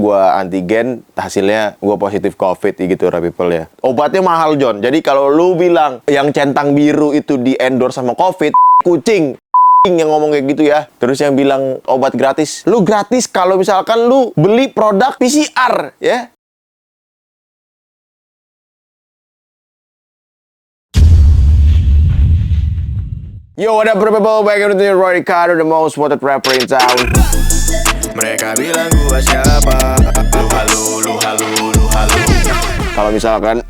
gua antigen, hasilnya gua positif COVID gitu, people ya. Obatnya mahal, John. Jadi kalau lu bilang yang centang biru itu di endorse sama COVID, kucing yang ngomong kayak gitu ya. Terus yang bilang obat gratis, lu gratis kalau misalkan lu beli produk PCR ya. Yo, what up people, back to Roy Ricardo, the most wanted rapper in town. Mereka bilang gua siapa? Lu halu. Kalau misalkan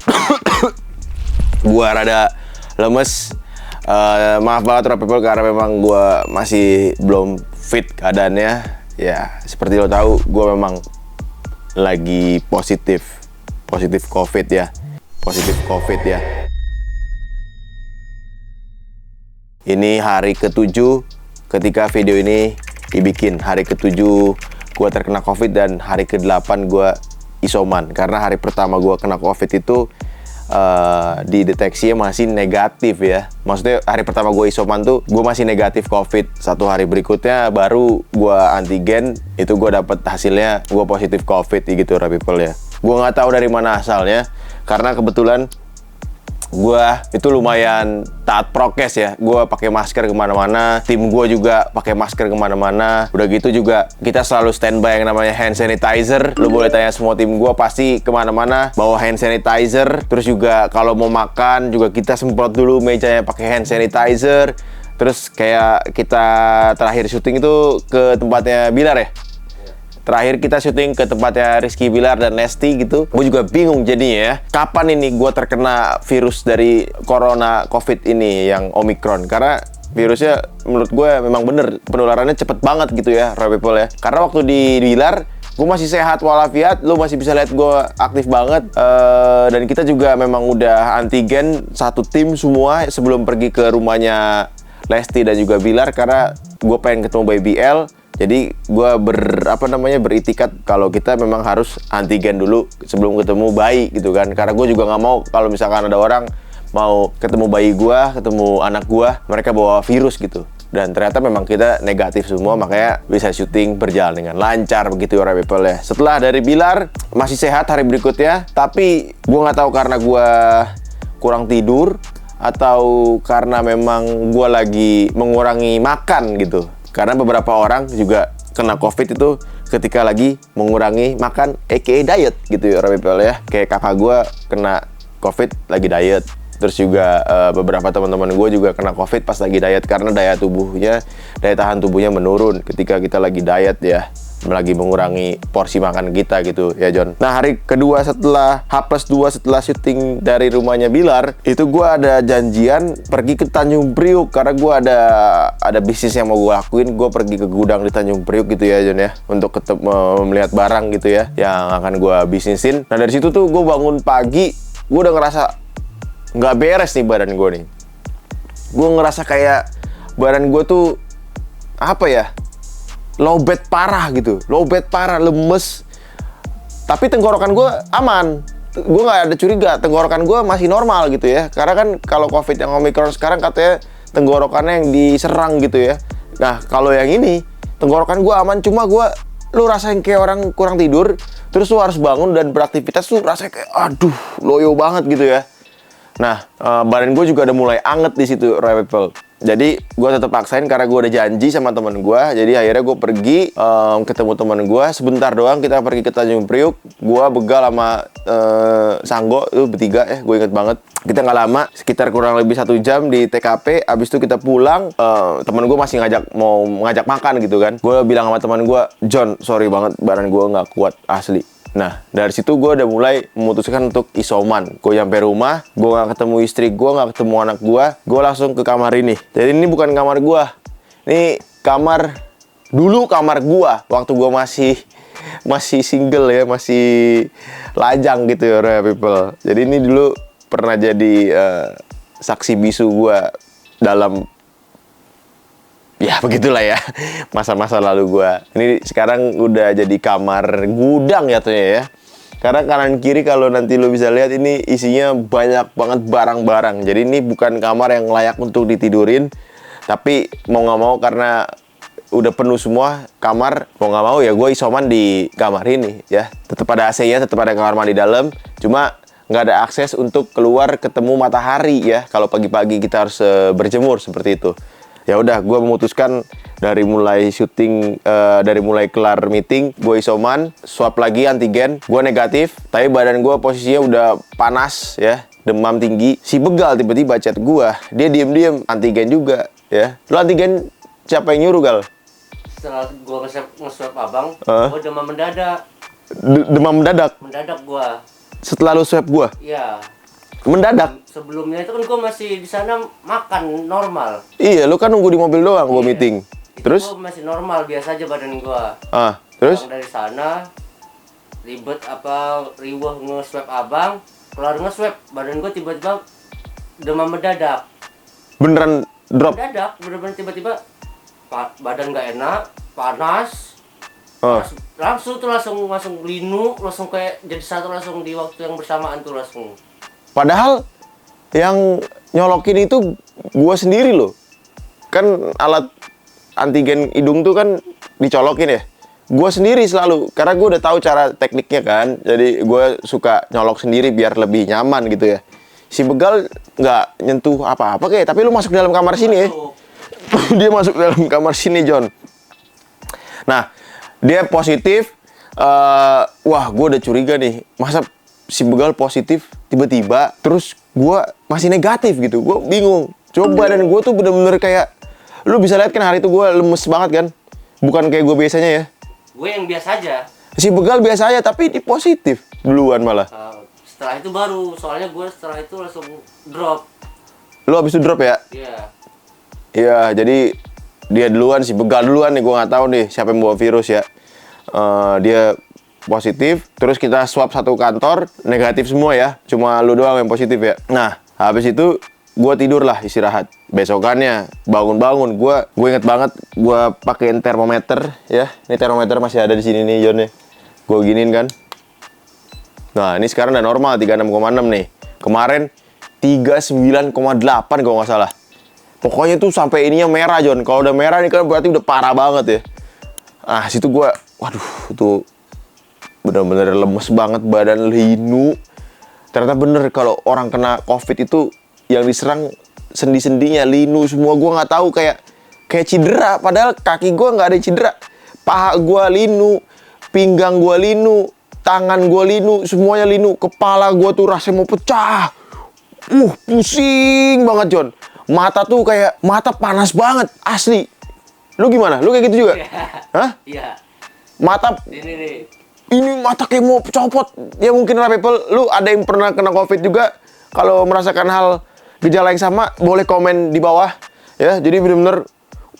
gua rada lemes, maaf banget people, karena memang gua masih belum fit keadaannya. Ya, seperti lo tahu, gua memang lagi positif COVID ya. Ini hari ke-7 ketika video ini dibikin. Hari ke-7 gue terkena COVID dan hari ke-8 gue isoman. Karena hari pertama gue kena COVID itu dideteksinya masih negatif ya. Maksudnya hari pertama gue isoman tuh gue masih negatif COVID. Satu hari berikutnya baru gue antigen, itu gue dapet hasilnya gue positif COVID gitu, people ya. Gue nggak tahu dari mana asalnya, karena kebetulan gue itu lumayan taat prokes ya. Gue pakai masker kemana-mana, tim gue juga pakai masker kemana-mana. Udah gitu juga kita selalu standby yang namanya hand sanitizer. Lu boleh tanya semua tim gue, pasti kemana-mana bawa hand sanitizer. Terus juga kalau mau makan juga kita semprot dulu mejanya pakai hand sanitizer. Terus kayak kita terakhir syuting itu ke tempatnya Bilar ya. Terakhir kita syuting ke tempatnya Rizky Bilar dan Lesti gitu. Gue juga bingung jadinya ya, kapan ini gue terkena virus dari corona COVID ini yang Omicron. Karena virusnya menurut gue memang bener penularannya cepet banget gitu ya, people ya. Karena waktu di Bilar gue masih sehat walafiat, lu masih bisa lihat gue aktif banget. Dan kita juga memang udah antigen satu tim semua sebelum pergi ke rumahnya Lesti dan juga Bilar, karena gue pengen ketemu Baby L. Jadi gue beritikat kalau kita memang harus antigen dulu sebelum ketemu bayi gitu kan. Karena gue juga nggak mau kalau misalkan ada orang mau ketemu bayi gue, ketemu anak gue, mereka bawa virus gitu. Dan ternyata memang kita negatif semua, makanya bisa syuting berjalan dengan lancar begitu ya, people ya. Setelah dari Bilar masih sehat hari berikutnya, tapi gue nggak tahu karena gue kurang tidur atau karena memang gue lagi mengurangi makan gitu. Karena beberapa orang juga kena COVID itu ketika lagi mengurangi makan, aka diet gitu ya, people ya. Kayak kakak gue kena COVID lagi diet. Terus juga beberapa teman-teman gue juga kena COVID pas lagi diet, karena daya tahan tubuhnya menurun ketika kita lagi diet ya, lagi mengurangi porsi makan kita gitu ya, John. Nah, hari kedua setelah H+2 setelah syuting dari rumahnya Bilar, itu gue ada janjian pergi ke Tanjung Priuk karena gue ada bisnis yang mau gue lakuin. Gue pergi ke gudang di Tanjung Priuk gitu ya, John ya, untuk melihat barang gitu ya yang akan gue bisnisin. Nah, dari situ tuh gue bangun pagi, gue udah ngerasa nggak beres nih badan gue nih. Gue ngerasa kayak badan gue tuh apa ya, lowbat parah, lemes. Tapi tenggorokan gue aman. Gue nggak ada curiga, tenggorokan gue masih normal gitu ya. Karena kan kalau COVID yang Omicron sekarang katanya tenggorokannya yang diserang gitu ya. Nah, kalau yang ini tenggorokan gue aman, cuma lu rasain kayak orang kurang tidur, terus lu harus bangun dan beraktivitas tuh rasanya kayak aduh, loyo banget gitu ya. Nah, badan gue juga udah mulai anget di situ, people. Jadi gue tetap paksain karena gue udah janji sama teman gue. Jadi akhirnya gue pergi ketemu teman gue sebentar doang. Kita pergi ke Tanjung Priuk. Gue begal sama Sanggo itu bertiga ya. Gue inget banget. Kita nggak lama, sekitar kurang lebih 1 jam di TKP. Abis itu kita pulang. Teman gue masih mau ngajak makan gitu kan. Gue bilang sama teman gue, John, sorry banget badan gue nggak kuat asli. Nah, dari situ gue udah mulai memutuskan untuk isoman. Gue nyampe rumah, gue gak ketemu istri gue, gak ketemu anak gue langsung ke kamar ini. Jadi ini bukan kamar gue, ini dulu kamar gue waktu gue masih single ya, masih lajang gitu ya, people. Jadi ini dulu pernah jadi saksi bisu gue dalam, ya begitulah ya, masa-masa lalu gue. Ini sekarang udah jadi kamar gudang jatuhnya ya. Karena kanan kiri kalau nanti lo bisa lihat ini isinya banyak banget barang-barang. Jadi ini bukan kamar yang layak untuk ditidurin. Tapi mau nggak mau karena udah penuh semua kamar, mau nggak mau ya gue isoman di kamar ini ya. Tetap ada AC-nya, tetap ada kamar mandi dalam, cuma nggak ada akses untuk keluar ketemu matahari ya. Kalau pagi-pagi kita harus berjemur seperti itu. Ya udah, gue memutuskan dari mulai syuting, dari mulai kelar meeting, gue isoman, swab lagi antigen, gue negatif, tapi badan gue posisinya udah panas ya, demam tinggi. Si begal tiba-tiba chat gue, dia diem-diem antigen juga ya. Lo antigen siapa yang nyuruh, Gal? Setelah gua nge-swab abang, Hah? gua demam mendadak. Demam mendadak Mendadak gua. setelah lo swab gue? Iya. Mendadak? Sebelumnya itu kan gua masih di sana makan normal. Iya, lo kan nunggu di mobil doang gue meeting. Itu Terus? gua masih normal biasa aja badan gua. Terus? Pulang dari sana ribet riweh nge-swab abang, keluar nge-swab badan gua tiba-tiba demam mendadak. Beneran drop? Mendadak, bener-bener tiba-tiba badan nggak enak, panas. Oh. Langsung linu, langsung kayak jadi satu langsung di waktu yang bersamaan tuh langsung. Padahal yang nyolokin itu gua sendiri loh. Kan alat antigen hidung tuh kan dicolokin ya. Gua sendiri selalu, karena gua udah tahu cara tekniknya kan. Jadi gua suka nyolok sendiri biar lebih nyaman gitu ya. Si begal nggak nyentuh apa-apa kayak, tapi lu masuk dalam kamar sini ya. Dia masuk dalam kamar sini, John. Nah, dia positif. Wah, gue udah curiga nih. Masa si begal positif tiba-tiba, terus gue masih negatif gitu. Gue bingung. Coba dan gue tuh bener-bener kayak, lu bisa lihat kan hari itu gue lemes banget kan. Bukan kayak gue biasanya ya. Gue yang biasa aja. Si begal biasa aja, tapi di positif duluan malah. Setelah itu baru, soalnya gue setelah itu langsung drop. Lu abis itu drop ya? Iya. Iya, jadi dia duluan, si begal duluan nih, gue nggak tahu nih siapa yang bawa virus ya. Dia positif, terus kita swab satu kantor, negatif semua ya, cuma lu doang yang positif ya. Nah, habis itu gue tidur lah, istirahat. Besokannya bangun-bangun, gue inget banget, gue pakein termometer ya. Ini termometer masih ada di sini nih, John ya. Gue giniin kan. Nah, ini sekarang udah normal 36,6 nih. Kemarin 39,8 kalau nggak salah. Pokoknya tuh sampai ininya merah, John. Kalau udah merah nih kan berarti udah parah banget ya. Ah, situ gue, waduh, itu bener-bener lemes banget, badan linu. Ternyata bener kalau orang kena COVID itu yang diserang sendi-sendinya, linu semua. Gue nggak tahu kayak cedera. Padahal kaki gue nggak ada cedera. Paha gue linu, pinggang gue linu, tangan gue linu, semuanya linu. Kepala gue tuh rasanya mau pecah. Pusing banget, John. Mata tuh kayak, mata panas banget, asli. Lu gimana? Lu kayak gitu juga? Hah? Iya. Mata, Ini nih. ini mata kayak mau copot. Ya mungkin lah people, lu ada yang pernah kena COVID juga. Kalau merasakan hal gejala yang sama, boleh komen di bawah. Ya, jadi bener-bener,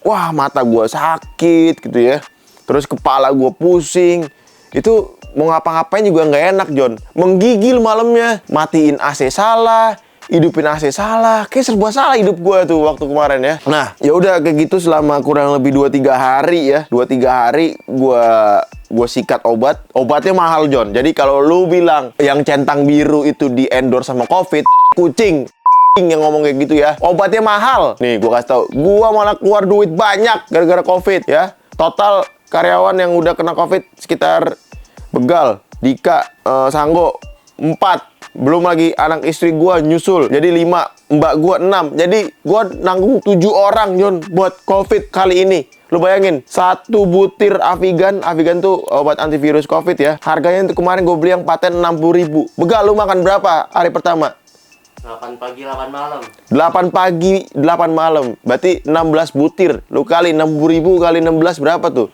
wah mata gua sakit gitu ya. Terus kepala gua pusing. Itu mau ngapa-ngapain juga nggak enak, John. Menggigil malamnya, matiin AC salah, hidupin AC salah, kayak serba salah hidup gue tuh waktu kemarin ya. Nah, ya udah kayak gitu selama kurang lebih 2-3 hari ya. 2-3 hari gue sikat obat. Obatnya mahal, John. Jadi kalau lu bilang yang centang biru itu di endorse sama COVID, kucing yang ngomong kayak gitu ya. Obatnya mahal. Nih, gue kasih tau, gue malah keluar duit banyak gara-gara COVID ya. Total karyawan yang udah kena COVID sekitar Begal, Dika, Sanggo 4. Belum lagi anak istri gua nyusul. Jadi 5, mbak gua 6. Jadi gua nanggung 7 orang, John, buat COVID kali ini. Lu bayangin, 1 butir Avigan tuh obat antivirus COVID ya. Harganya itu kemarin gua beli yang paten 60.000. Begal, lu makan berapa hari pertama? 8 pagi, 8 malam. 8 pagi, 8 malam. Berarti 16 butir. Lu kali 60.000 kali 16 berapa tuh?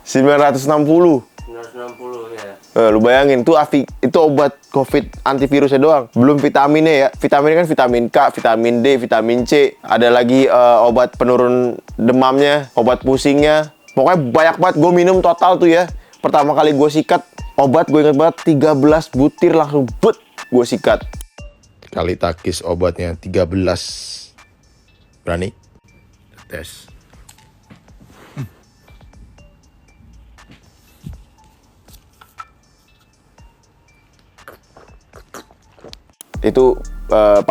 960. 960 ya. Lu bayangin tuh itu obat COVID antivirusnya doang. Belum vitaminnya ya. Vitaminnya kan vitamin K, vitamin D, vitamin C. Ada lagi obat penurun demamnya, obat pusingnya. Pokoknya banyak banget gue minum total tuh ya. Pertama kali gue sikat obat, gue inget banget 13 butir langsung gue sikat. Kali takis obatnya 13. Berani? Tes. Itu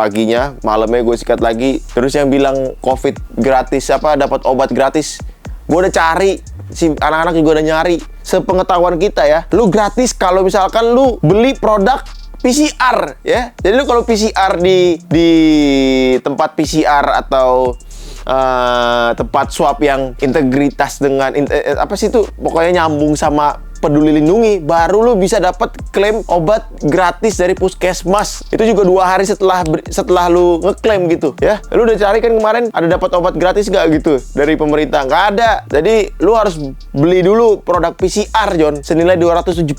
paginya, malamnya gue sikat lagi, Terus yang bilang COVID gratis, dapat obat gratis, gue udah cari, si anak-anak juga udah nyari. Sepengetahuan kita ya, lu gratis kalau misalkan lu beli produk PCR ya. Jadi lu kalau PCR di tempat PCR atau tempat swab yang integritas dengan pokoknya nyambung sama Peduli Lindungi, baru lu bisa dapat klaim obat gratis dari puskesmas. Itu juga 2 hari setelah lu ngeklaim gitu ya. Lu udah cari kan kemarin ada dapat obat gratis gak gitu dari pemerintah? Nggak ada. Jadi lu harus beli dulu produk PCR John senilai 275.000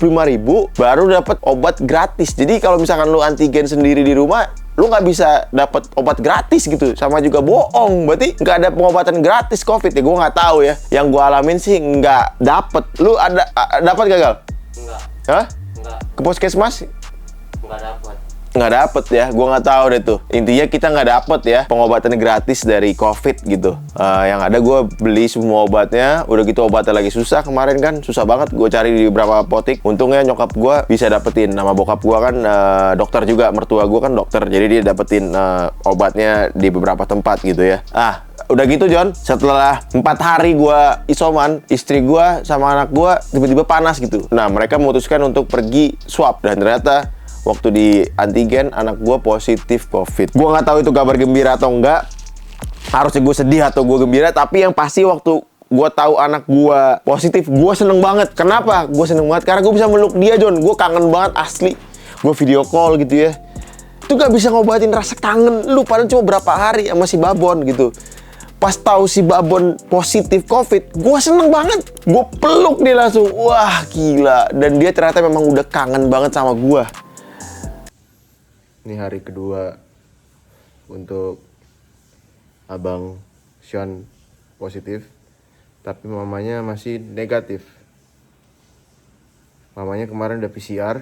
baru dapat obat gratis. Jadi kalau misalkan lu antigen sendiri di rumah, lu nggak bisa dapat obat gratis gitu, sama juga bohong. Berarti nggak ada pengobatan gratis COVID ya. Gue nggak tahu ya. Yang gue alamin sih nggak dapet. Lu ada dapat gagal? Enggak. Hah? Enggak. Ke puskesmas? Enggak dapat. Nggak dapet ya. Gue nggak tahu deh tuh. Intinya kita nggak dapet ya pengobatan gratis dari COVID gitu. Yang ada gue beli semua obatnya. Udah gitu obatnya lagi susah kemarin kan. Susah banget. Gue cari di beberapa apotik. Untungnya nyokap gue bisa dapetin. Nama bokap gue kan dokter juga. Mertua gue kan dokter. Jadi dia dapetin obatnya di beberapa tempat gitu ya. Udah gitu John, setelah 4 hari gue isoman, istri gue sama anak gue tiba-tiba panas gitu. Nah mereka memutuskan untuk pergi swab. Dan ternyata waktu di antigen anak gue positif COVID. Gue nggak tahu itu kabar gembira atau enggak. Harusnya gue sedih atau gue gembira. Tapi yang pasti waktu gue tahu anak gue positif, gue seneng banget. Kenapa? Gue seneng banget karena gue bisa meluk dia John. Gue kangen banget asli. Gue video call gitu ya. Itu gak bisa ngobatin rasa kangen lu padahal cuma berapa hari sama si Babon gitu. Pas tahu si Babon positif COVID, gue seneng banget. Gue peluk dia langsung. Wah gila. Dan dia ternyata memang udah kangen banget sama gue. Ini hari kedua untuk Abang Sean positif, tapi mamanya masih negatif. Mamanya kemarin udah PCR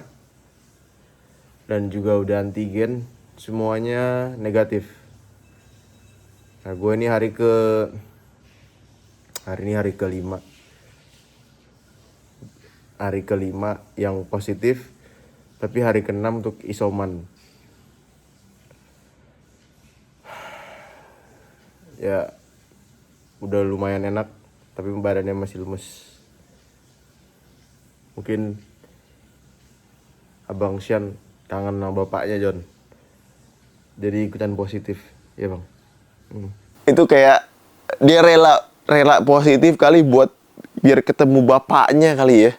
dan juga udah antigen, semuanya negatif. Nah gue ini hari kelima. Hari kelima yang positif, tapi hari ke-6 untuk isoman. Ya udah lumayan enak, tapi badannya masih lemes. Mungkin Abang Sean kangen sama bapaknya John, jadi ikutan positif ya bang. Itu kayak dia rela positif kali buat biar ketemu bapaknya kali ya.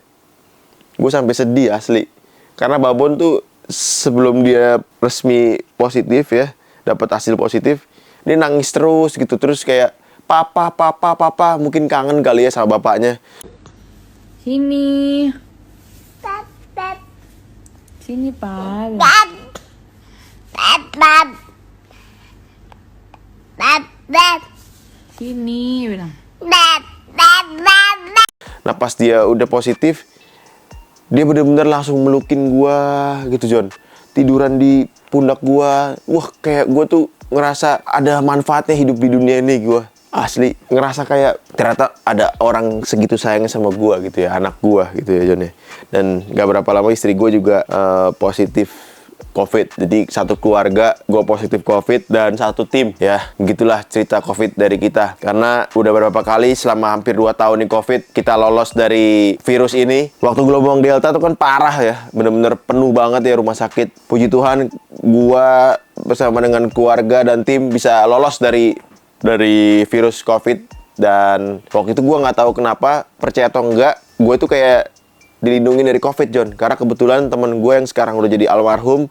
Gue sampai sedih asli, karena Babon tuh sebelum dia resmi positif ya, dapat hasil positif, dia nangis terus gitu, terus kayak papa, mungkin kangen kali ya sama bapaknya. Sini. Sini, Pak. Sini, bilang. Nah pas dia udah positif, dia bener-bener langsung melukin gua gitu John. Tiduran di pundak gua. Wah kayak gua tuh ngerasa ada manfaatnya hidup di dunia ini gua. Asli ngerasa kayak ternyata ada orang segitu sayangnya sama gua gitu ya, anak gua gitu ya John ya. Dan gak berapa lama istri gua juga positif COVID. Jadi satu keluarga gue positif COVID dan satu tim ya. Begitulah cerita COVID dari kita. Karena udah beberapa kali selama hampir 2 tahun nih COVID kita lolos dari virus ini. Waktu gelombang Delta tuh kan parah ya. Bener-bener penuh banget ya rumah sakit. Puji Tuhan gue bersama dengan keluarga dan tim bisa lolos dari virus COVID. Dan waktu itu gue nggak tahu kenapa, percaya atau enggak, gue tuh kayak dilindungi dari COVID John. Karena kebetulan temen gue yang sekarang udah jadi almarhum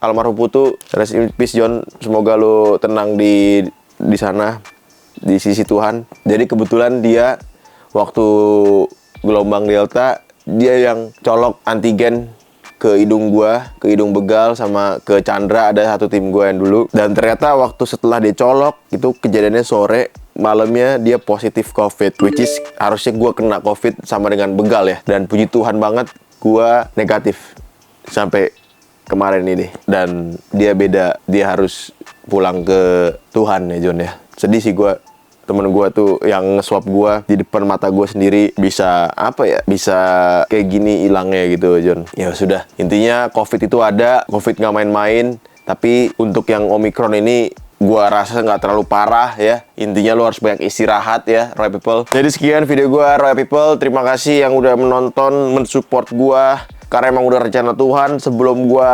almarhum Putu, rest in peace John, semoga lu tenang di sana di sisi Tuhan. Jadi kebetulan dia waktu gelombang Delta, dia yang colok antigen ke hidung gua, ke hidung begal, sama ke Chandra, ada satu tim gua yang dulu. Dan ternyata waktu setelah dia colok, itu kejadiannya sore, malamnya dia positif COVID, which is harusnya gue kena COVID sama dengan begal ya. Dan puji Tuhan banget gue negatif sampai kemarin ini. Dan dia beda, dia harus pulang ke Tuhan ya John ya. Sedih sih gue. Temen gue tuh yang nge-swab gue di depan mata gue sendiri bisa bisa kayak gini hilangnya gitu John. Ya sudah, intinya COVID itu ada, COVID nggak main-main. Tapi untuk yang Omicron ini gua rasa nggak terlalu parah ya. Intinya lu harus banyak istirahat ya, Royal People. Jadi sekian video gua, Royal People. Terima kasih yang udah menonton, mensupport gua. Karena emang udah rencana Tuhan, sebelum gua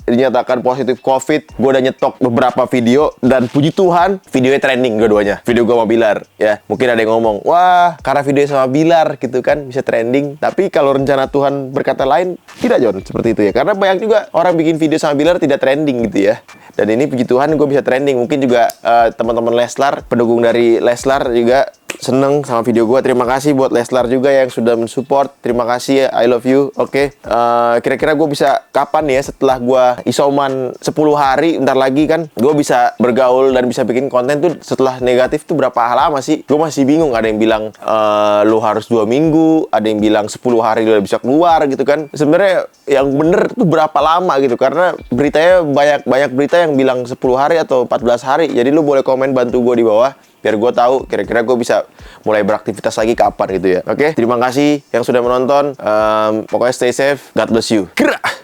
dinyatakan positif COVID, gue udah nyetok beberapa video dan puji Tuhan videonya trending keduanya. Video gue sama Bilar ya. Mungkin ada yang ngomong, wah karena video sama Bilar gitu kan bisa trending. Tapi kalau rencana Tuhan berkata lain, tidak John, seperti itu ya. Karena banyak juga orang bikin video sama Bilar tidak trending gitu ya. Dan ini puji Tuhan gue bisa trending. Mungkin juga teman-teman Leslar, pendukung dari Leslar juga seneng sama video gue. Terima kasih buat Leslar juga yang sudah mensupport. Terima kasih ya, I love you. Oke. Kira-kira gue bisa kapan ya setelah gue isoman 10 hari, bentar lagi kan gue bisa bergaul dan bisa bikin konten tuh setelah negatif tuh berapa lama sih? Gue masih bingung. Ada yang bilang lu harus 2 minggu, ada yang bilang 10 hari lu udah bisa keluar gitu kan. Sebenarnya yang bener tuh berapa lama gitu, karena beritanya banyak berita yang bilang 10 hari atau 14 hari. Jadi lu boleh komen bantu gue di bawah biar gue tahu kira-kira gue bisa mulai beraktivitas lagi kapan gitu ya. Oke, terima kasih yang sudah menonton. Pokoknya stay safe. God bless you. Gerak.